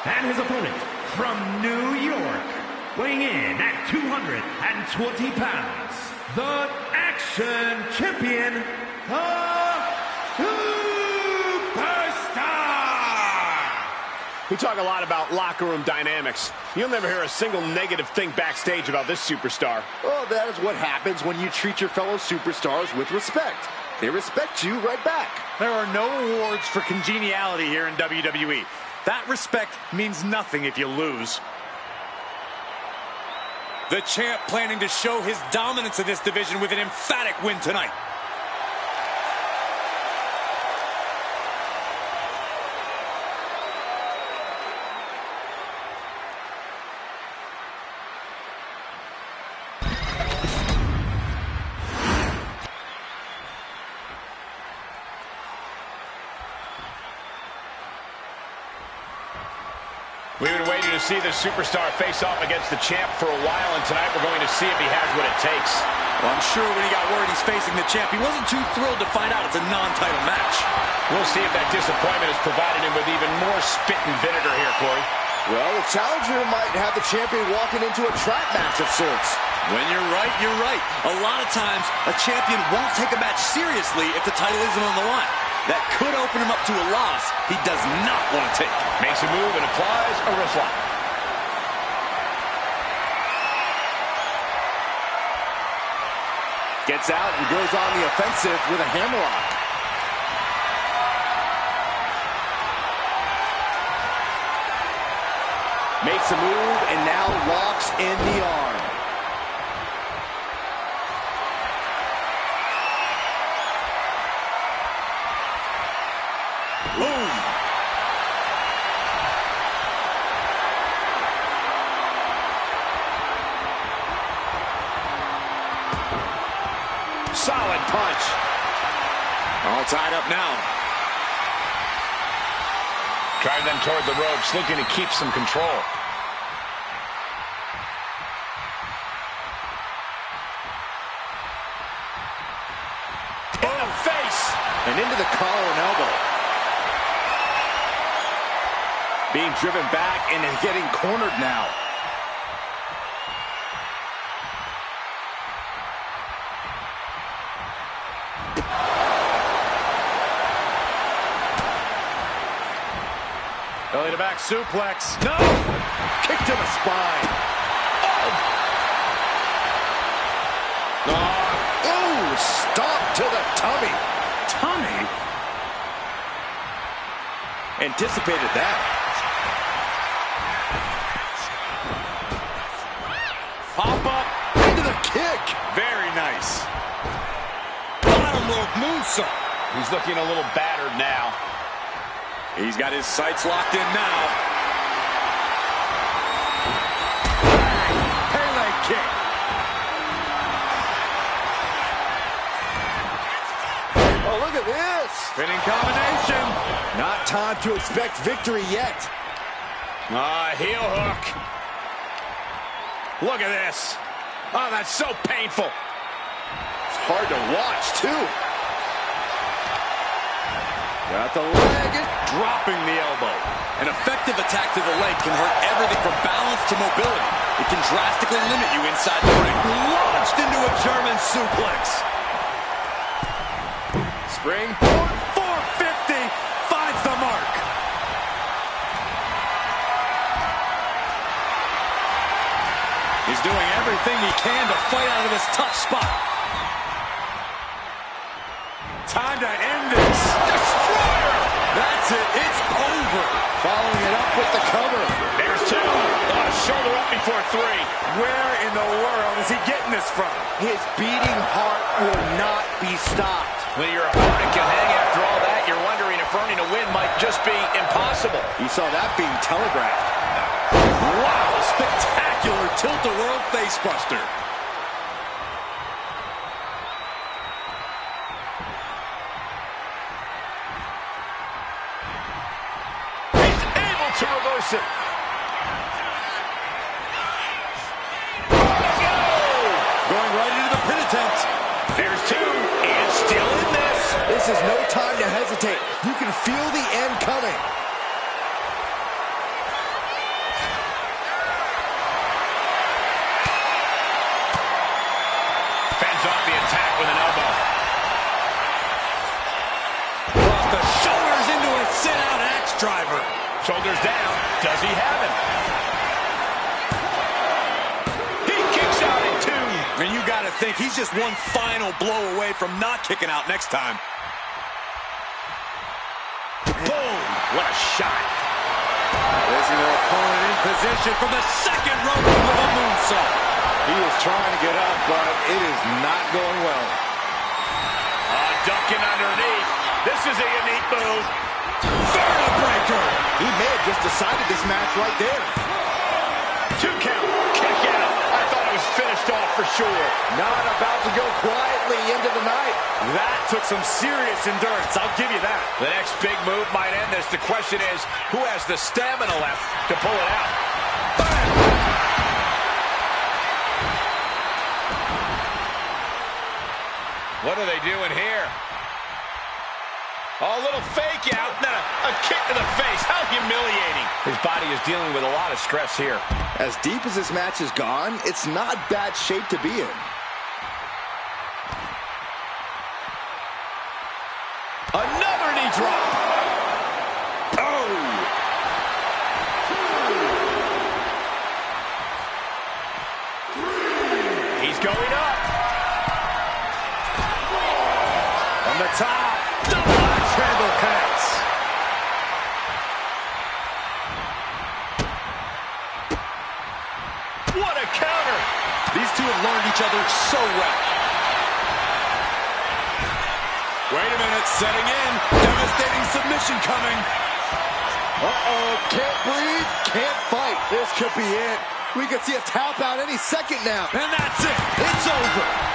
And his opponent from New York, weighing in at 220 pounds, the Action Champion, the Superstar! We talk a lot about locker room dynamics. You'll never hear a single negative thing backstage about this superstar. Well, that is what happens when you treat your fellow superstars with respect. They respect you right back. There are no awards for congeniality here in WWE. That respect means nothing if you lose. The champ planning to show his dominance in this division with an emphatic win tonight. We've been waiting to see the superstar face off against the champ for a while, and tonight we're going to see if he has what it takes. Well, I'm sure when he got word he's facing the champ, he wasn't too thrilled to find out it's a non-title match. We'll see if that disappointment has provided him with even more spit and vinegar here, Corey. Well, the challenger might have the champion walking into a trap match of sorts. When you're right, you're right. A lot of times, a champion won't take a match seriously if the title isn't on the line. That could open him up to a loss he does not want to take. Makes a move and applies a wrist lock. Gets out and goes on the offensive with a hammerlock. Makes a move and now locks in the arm. Boom! Solid punch. All tied up now. Drive them toward the ropes, looking to keep some control. In the face. And into the collar and elbow. Being driven back and getting cornered now. Belly to back suplex. No! Kick to the spine. Oh, stomp to the tummy. Tommy? Anticipated that. Pop up. Into the kick. Very nice. Bottom rope moonsault. He's looking a little battered now. He's got his sights locked in now. Pele kick. Oh, look at this. Spinning combination. Not time to expect victory yet. Heel hook. Look at this. Oh, that's so painful. It's hard to watch, too. Got the leg. Dropping the elbow. An effective attack to the leg can hurt everything from balance to mobility. It can drastically limit you inside the ring. Launched into a German suplex. Springboard. 450 finds the mark. He's doing everything he can to fight out of this tough spot. Time to end this. Destroyer! That's it. It's over. Following it up with the cover. There's two. Shoulder up before three. Where in the world is he getting this from? His beating heart will not be stopped. When your opponent can hang after all that, you're wondering if earning a win might just be impossible. You saw that being telegraphed. Wow, spectacular tilt-a-world facebuster. He's able to reverse it. Going right into the pin attempt. There's two, and still in this. This is no time to hesitate. You can feel the end coming. Fends off the attack with an elbow. Across the shoulders into a sit-out axe driver. Shoulders down. Does he have him? He kicks out at two. And you got to think he's just one final blow away from not kicking out next time. Boom. What a shot. Placing their opponent in position from the second rope with a moonsault. He is trying to get up, but it is not going well. Ducking underneath. This is a unique move. Breaker. He may have just decided this match right there. 2 count. Kick out. I thought it was finished off for sure. Not about to go quietly into the night. That took some serious endurance, I'll give you that. The next big move might end this. The question is, who has the stamina left to pull it out? Bam! What are they doing here? Oh, a little fake out. A kick to the face. How humiliating. His body is dealing with a lot of stress here. As deep as this match has gone, it's not bad shape to be in. Another knee drop. Oh! He's going up. From the top. Double axe handle connects. What a counter. These two have learned each other so well. Wait a minute, setting in. Devastating submission coming. Uh-oh, can't breathe, can't fight. This could be it. We could see a tap out any second now. And that's it. It's over.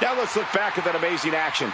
Now let's look back at that amazing action.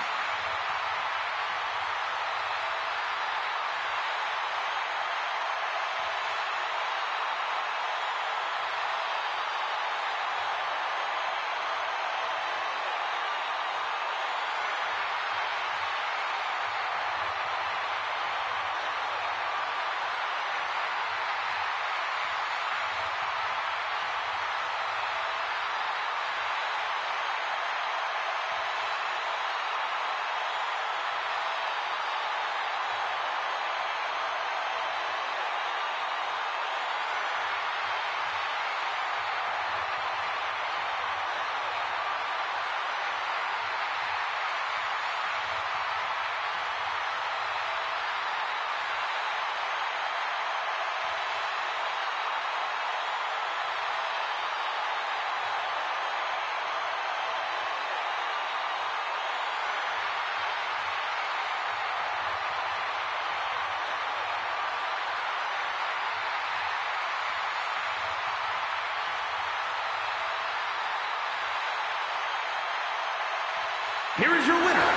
Here is your winner,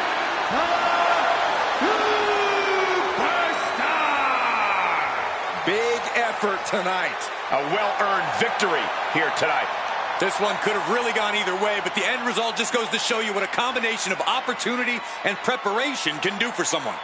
the Superstar! Big effort tonight. A well-earned victory here tonight. This one could have really gone either way, but the end result just goes to show you what a combination of opportunity and preparation can do for someone.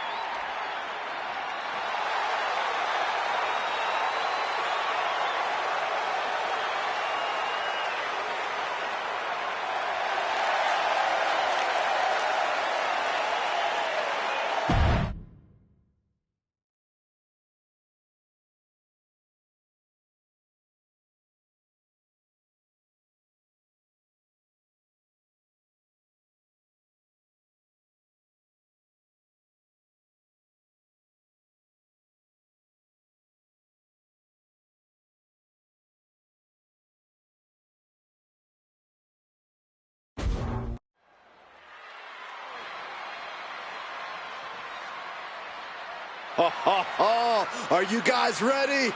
Are you guys ready?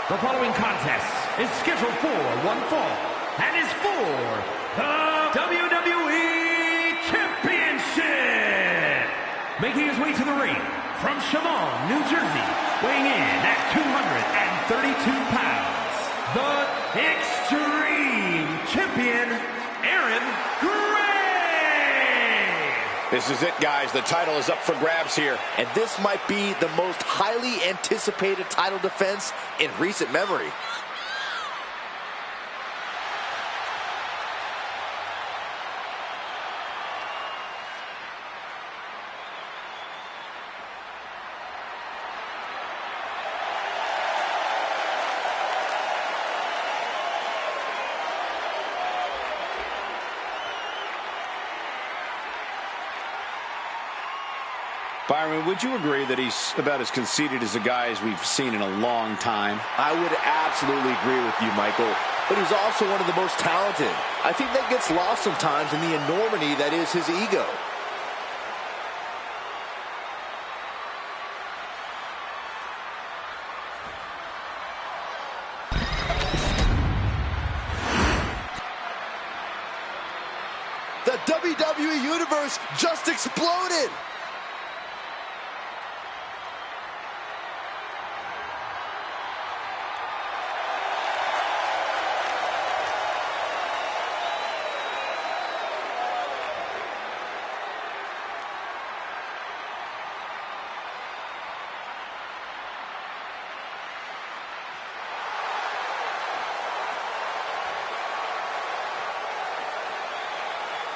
The following contest is scheduled for one fall and is for the WWE Championship. Making his way to the ring from Chemung, New Jersey, weighing in at 232 pounds, the Extreme Champion, Aaron Gray. This is it, guys. The title is up for grabs here. And this might be the most highly anticipated title defense in recent memory. Byron, would you agree that he's about as conceited as the guys we've seen in a long time? I would absolutely agree with you, Michael. But he's also one of the most talented. I think that gets lost sometimes in the enormity that is his ego. The WWE Universe just exploded!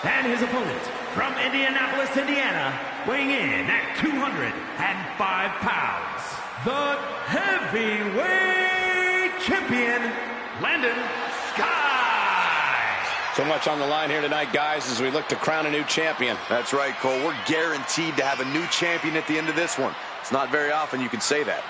And his opponent, from Indianapolis, Indiana, weighing in at 205 pounds, the heavyweight champion, Landon Sky. So much on the line here tonight, guys, as we look to crown a new champion. That's right, Cole. We're guaranteed to have a new champion at the end of this one. It's not very often you can say that.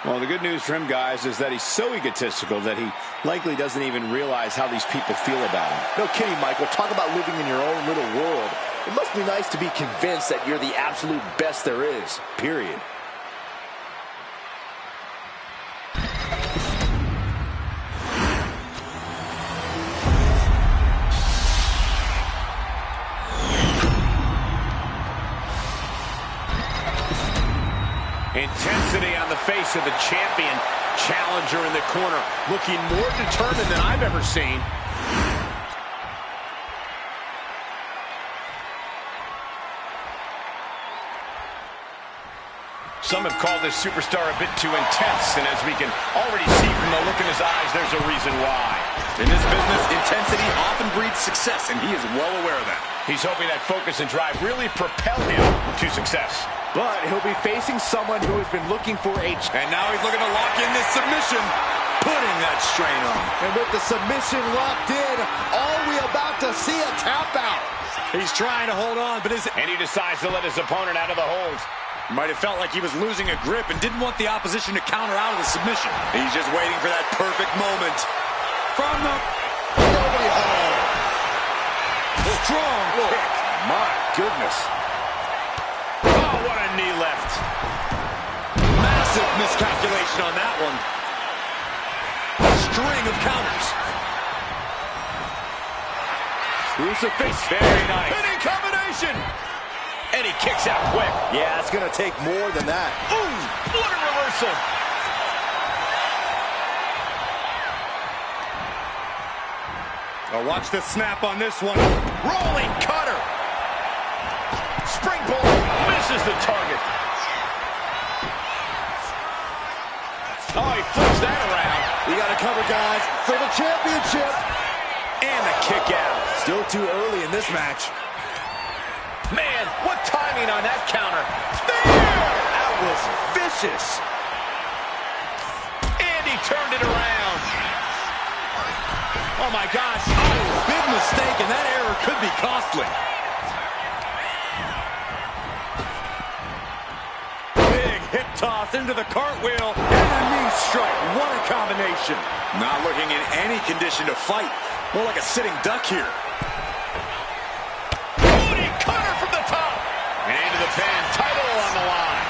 Well, the good news for him, guys, is that he's so egotistical that he likely doesn't even realize how these people feel about him. No kidding, Michael. Talk about living in your own little world. It must be nice to be convinced that you're the absolute best there is, period. Intensity on the face of the champion. Challenger in the corner, looking more determined than I've ever seen. Some have called this superstar a bit too intense, and as we can already see from the look in his eyes, there's a reason why. In this business, intensity often breeds success, and he is well aware of that. He's hoping that focus and drive really propel him to success. But he'll be facing someone who has been looking for a... And now he's looking to lock in this submission, putting that strain on. And with the submission locked in, are we about to see a tap out? He's trying to hold on, but And he decides to let his opponent out of the hold. might have felt like he was losing a grip and didn't want the opposition to counter out of the submission. He's just waiting for that perfect moment. From the... Nobody home. Strong kick. My goodness. Oh, what a knee left. Massive miscalculation on that one. A string of counters. Crucifix. Very nice. Hitting combination. And he kicks out quick. Yeah, it's going to take more than that. Ooh, what a reversal. Oh, watch the snap on this one. Rolling cutter. Springboard misses the target. Oh, he flips that around. We got to cover, guys, for the championship. And the kick out. Still too early in this match. Man, what timing on that counter. That was vicious. And he turned it around. Oh, my gosh. Oh, big mistake, and that error could be costly. Big hip toss into the cartwheel and a knee strike. What a combination. Not looking in any condition to fight. More like a sitting duck here. Booty cutter from the top. And into the pin. Title on the line.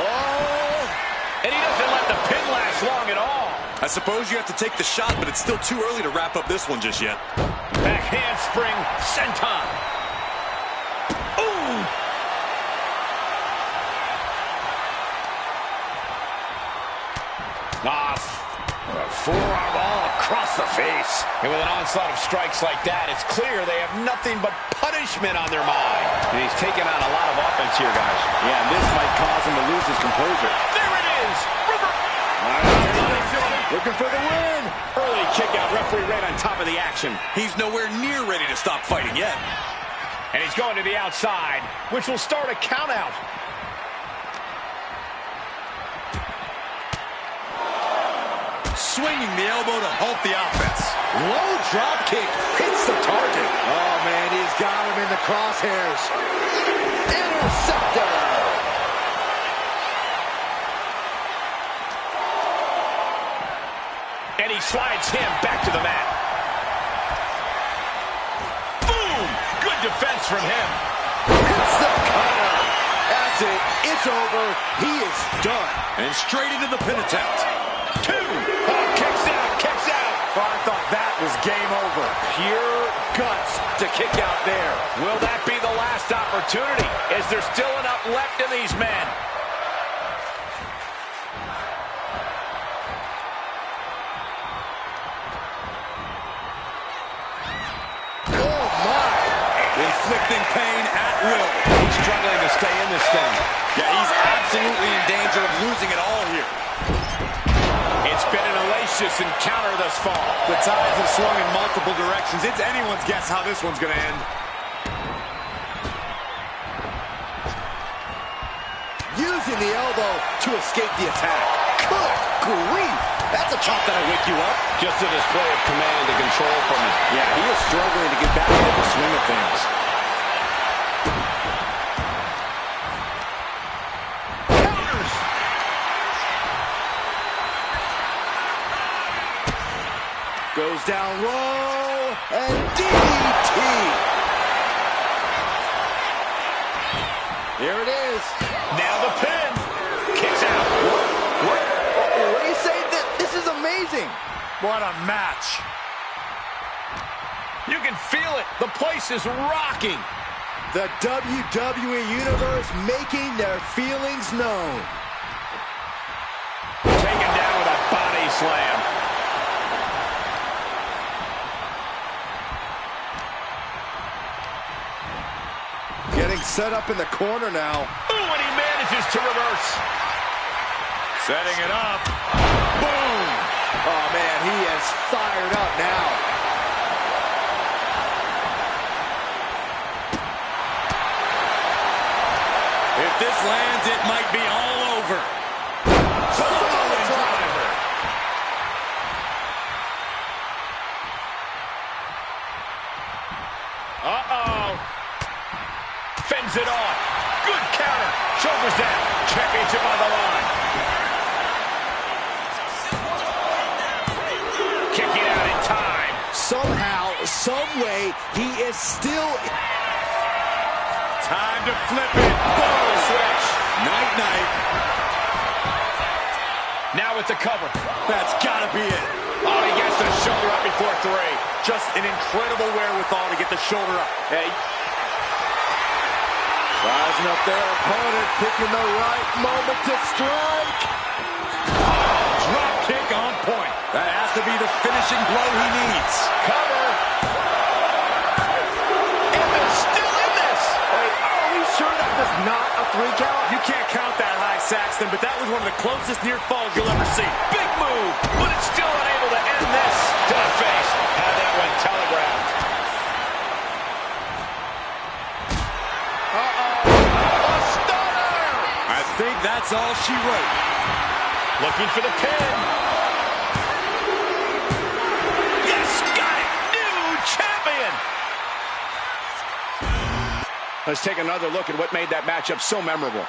Oh. And he doesn't let the pin last long at all. I suppose you have to take the shot, but it's still too early to wrap up this one just yet. Back handspring, senton. Ooh! Forearm all across the face. And with an onslaught of strikes like that, it's clear they have nothing but punishment on their mind. And he's taking on a lot of offense here, guys. Yeah, and this might cause him to lose his composure. There it is! Looking for the win. Early kick out, referee right on top of the action. He's nowhere near ready to stop fighting yet. And he's going to the outside, which will start a count out. swinging the elbow to halt the offense. Low drop kick hits the target. Oh, man, he's got him in the crosshairs. Interceptor. And he slides him back to the mat. Boom! Good defense from him. Hits the cutter. That's it. It's over. He is done. And straight into the pin attempt. 2. Oh, kicks out, kicks out. Oh, I thought that was game over. Pure guts to kick out there. Will that be the last opportunity? Is there still enough left in these men? Oh, my. Inflicting pain at will. He's struggling to stay in this thing. Yeah, he's absolutely in danger of losing it all here. It's been an hellacious encounter thus far. The tides have swung in multiple directions. It's anyone's guess how this one's going to end. Using the elbow to escape the attack. Good grief. That's a chop that'll wake you up. Just a display of command and control from him. Yeah, he is struggling to get back into the swing of things. Counters. Goes down low and DDT. Here it is. Now the pin. Kicks out. What do you say? This is amazing. What a match. You can feel it. The place is rocking. The WWE Universe making their feelings known. Taken down with a body slam. Getting set up in the corner now. Ooh, and he manages to reverse. Setting it up. Boom! Oh, man, he is fired up now. If this lands, it might be all over. Solid driver. Uh-oh. Fends it off. Good counter. Shoulders down. Championship on the line. Kicking out in time. Somehow, some way, he is still... Time to flip it. Boom. Switch. Night-night. Now with the cover. That's got to be it. Oh, he gets the shoulder up before 3. Just an incredible wherewithal to get the shoulder up. Hey. Rising up their opponent, picking the right moment to strike. Drop kick on point. That has to be the finishing blow he needs. Cover. And they're still in this. Wait, are we sure that was not a 3 count? You can't count that high, Saxton, but that was one of the closest near falls you'll ever see. Big move, but it's still unable to end this. To the face. Had that one telegraphed. A stunner. I think that's all she wrote. Looking for the pin. Yes, got it. New champion. Let's take another look at what made that matchup so memorable.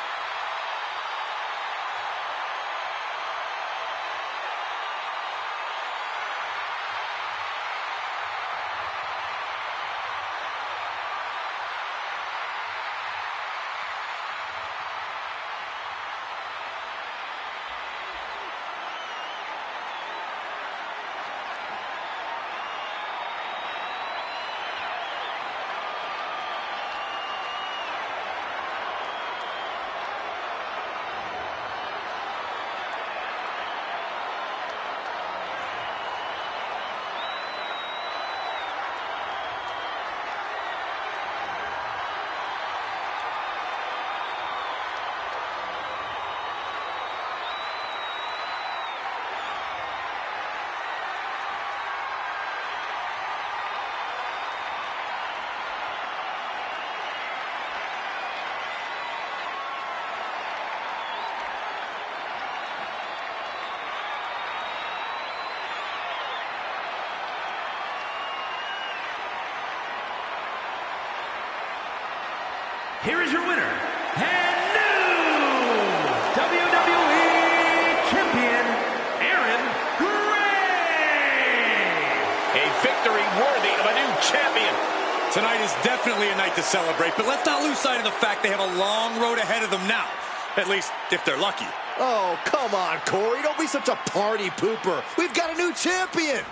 here is your winner, and new WWE Champion, Aaron Gray. A victory worthy of a new champion. Tonight is definitely a night to celebrate, but let's not lose sight of the fact they have a long road ahead of them now. At least, if they're lucky. Oh, come on, Corey. Don't be such a party pooper. We've got a new champion.